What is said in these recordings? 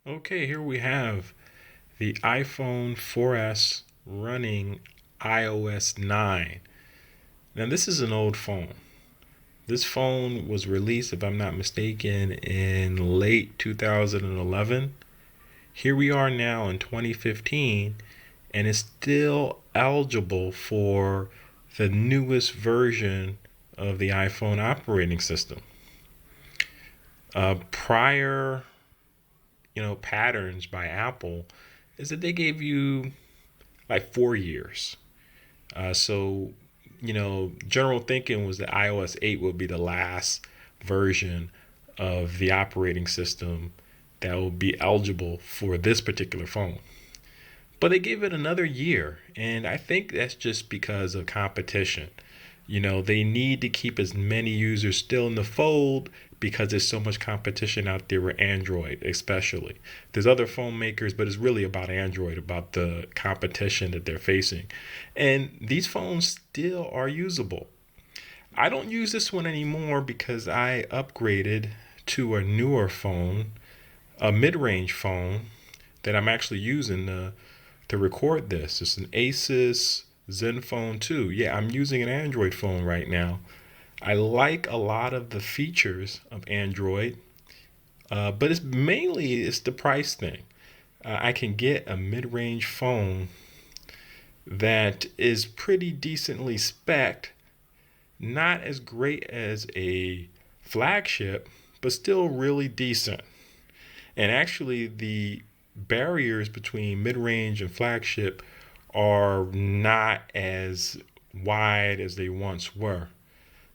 Okay, here we have the iPhone 4S running iOS 9. Now, this is an old phone. This phone was released, if I'm not mistaken, in late 2011. Here we are now in 2015, and it's still eligible for the newest version of the iPhone operating system. Prior patterns by Apple is that they gave you like 4 years. General thinking was that iOS 8 would be the last version of the operating system that will be eligible for this particular phone. But they gave it another year, and I think that's just because of competition. They need to keep as many users still in the fold because there's so much competition out there with Android, especially. There's other phone makers, but it's really about Android, about the competition that they're facing. And these phones still are usable. I don't use this one anymore because I upgraded to a newer phone, a mid-range phone that I'm actually using to record this. It's an Asus Zenfone 2. Yeah, I'm using an Android phone right now. I like a lot of the features of Android, but it's the price thing. I can get a mid-range phone that is pretty decently spec'd, not as great as a flagship, but still really decent. And actually, the barriers between mid-range and flagship are not as wide as they once were.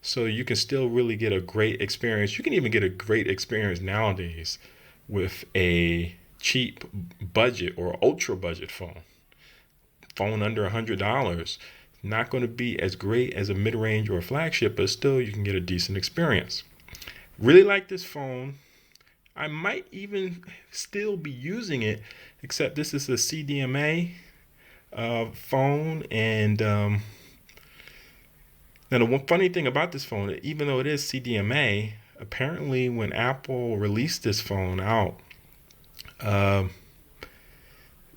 So you can still really get a great experience. You can even get a great experience nowadays with a cheap budget or ultra budget phone under $100. Not going to be as great as a mid-range or a flagship, but still you can get a decent experience. Really like this phone. I might even still be using it, except this is a CDMA phone. And now the one funny thing about this phone, even though it is CDMA, apparently when Apple released this phone out,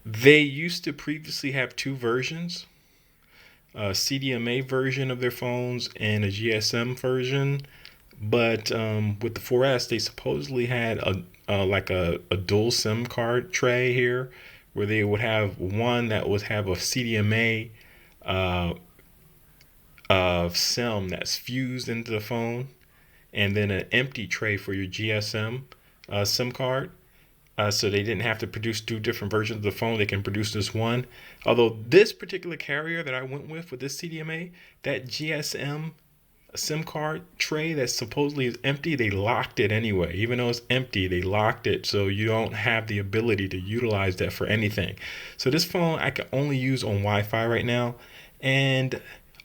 they used to previously have two versions, a CDMA version of their phones and a GSM version. But with the 4S, they supposedly had a dual SIM card tray here, where they would have one that would have a CDMA SIM that's fused into the phone, and then an empty tray for your GSM SIM card. So they didn't have to produce two different versions of the phone. They can produce this one. Although this particular carrier that I went with this CDMA, that GSM SIM card tray that supposedly is empty, they locked it anyway. Even though it's empty, they locked it, so you don't have the ability to utilize that for anything. So this phone I can only use on Wi-Fi right now, and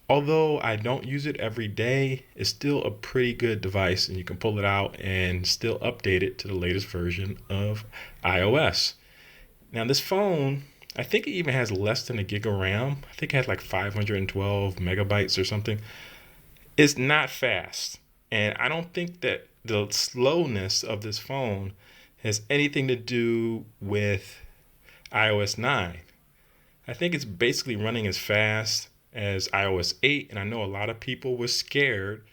although I don't use it every day, it's still a pretty good device, and you can pull it out and still update it to the latest version of iOS. Now this phone, I think it even has less than a gig of RAM. I think it has like 512 megabytes or something. It's not fast, and I don't think that the slowness of this phone has anything to do with iOS 9. I think it's basically running as fast as iOS 8, and I know a lot of people were scared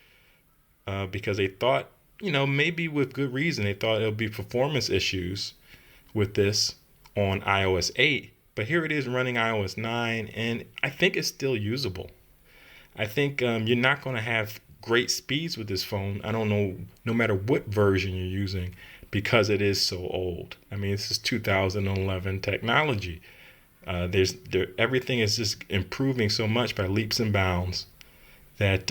because they thought, maybe with good reason, they thought it would be performance issues with this on iOS 8. But here it is running iOS 9, and I think it's still usable. I think you're not going to have great speeds with this phone. I don't know, no matter what version you're using, because it is so old. I mean, this is 2011 technology. Everything is just improving so much by leaps and bounds that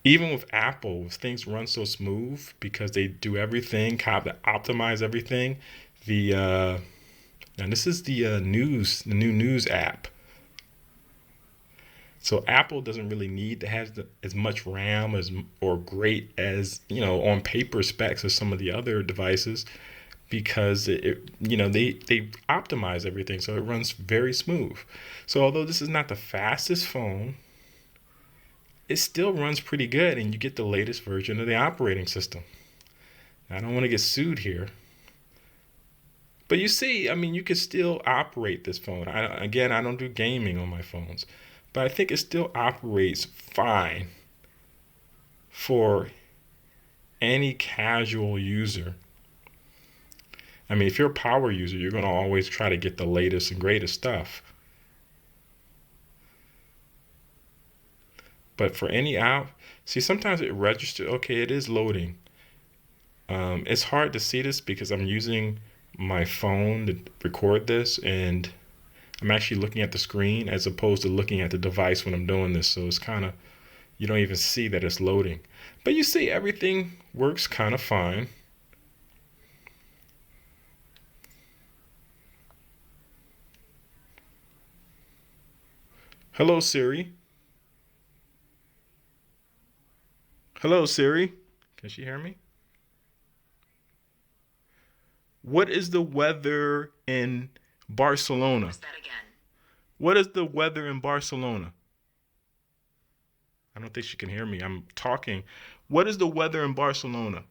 even with Apple, things run so smooth because they do everything, optimize everything. Now this is the new news app. So Apple doesn't really need to have as much RAM or great as, on paper specs as some of the other devices, because they optimize everything so it runs very smooth. So although this is not the fastest phone, it still runs pretty good, and you get the latest version of the operating system. I don't want to get sued here. But you see, I mean, you can still operate this phone. I don't do gaming on my phones, but I think it still operates fine for any casual user. I mean, if you're a power user, you're going to always try to get the latest and greatest stuff. But for any app, see, sometimes it registers. Okay, it is loading. It's hard to see this because I'm using my phone to record this, and I'm actually looking at the screen as opposed to looking at the device when I'm doing this. So it's kind of, you don't even see that it's loading. But you see, everything works kind of fine. Hello, Siri. Hello, Siri. Can she hear me? What is the weather in Barcelona? What's that again? What is the weather in Barcelona? I don't think she can hear me. I'm talking. What is the weather in Barcelona?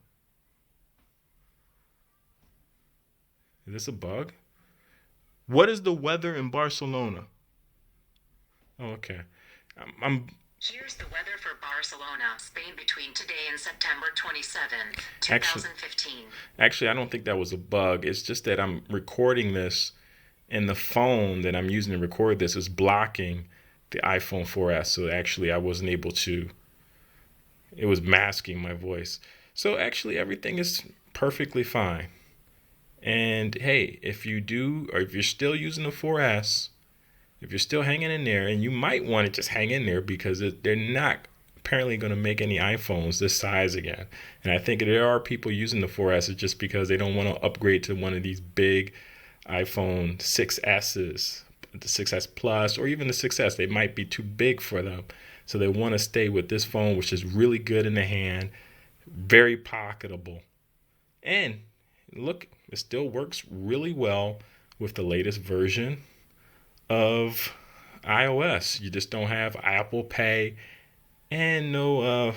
Is this a bug? What is the weather in Barcelona? Oh, okay. I'm Here's the weather for Barcelona, Spain between today and September 27th, actually 2015. actually I don't think that was a bug. It's just that I'm recording this, and the phone that I'm using to record this is blocking the iPhone 4S. So actually I wasn't able to, it was masking my voice. So actually everything is perfectly fine. And hey, if you do, or if you're still using the 4S, if you're still hanging in there, and you might want to just hang in there because they're not apparently going to make any iPhones this size again. And I think there are people using the 4S just because they don't want to upgrade to one of these big iPhone 6Ss, the 6S Plus, or even the 6S. They might be too big for them. So they want to stay with this phone, which is really good in the hand, very pocketable. And look, it still works really well with the latest version of iOS. You just don't have Apple Pay and no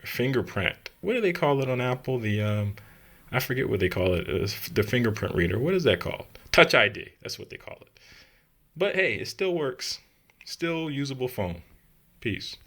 fingerprint. What do they call it on Apple? I forget what they call it. The fingerprint reader. What is that called? Touch ID. That's what they call it. But hey, it still works. Still usable phone. Peace.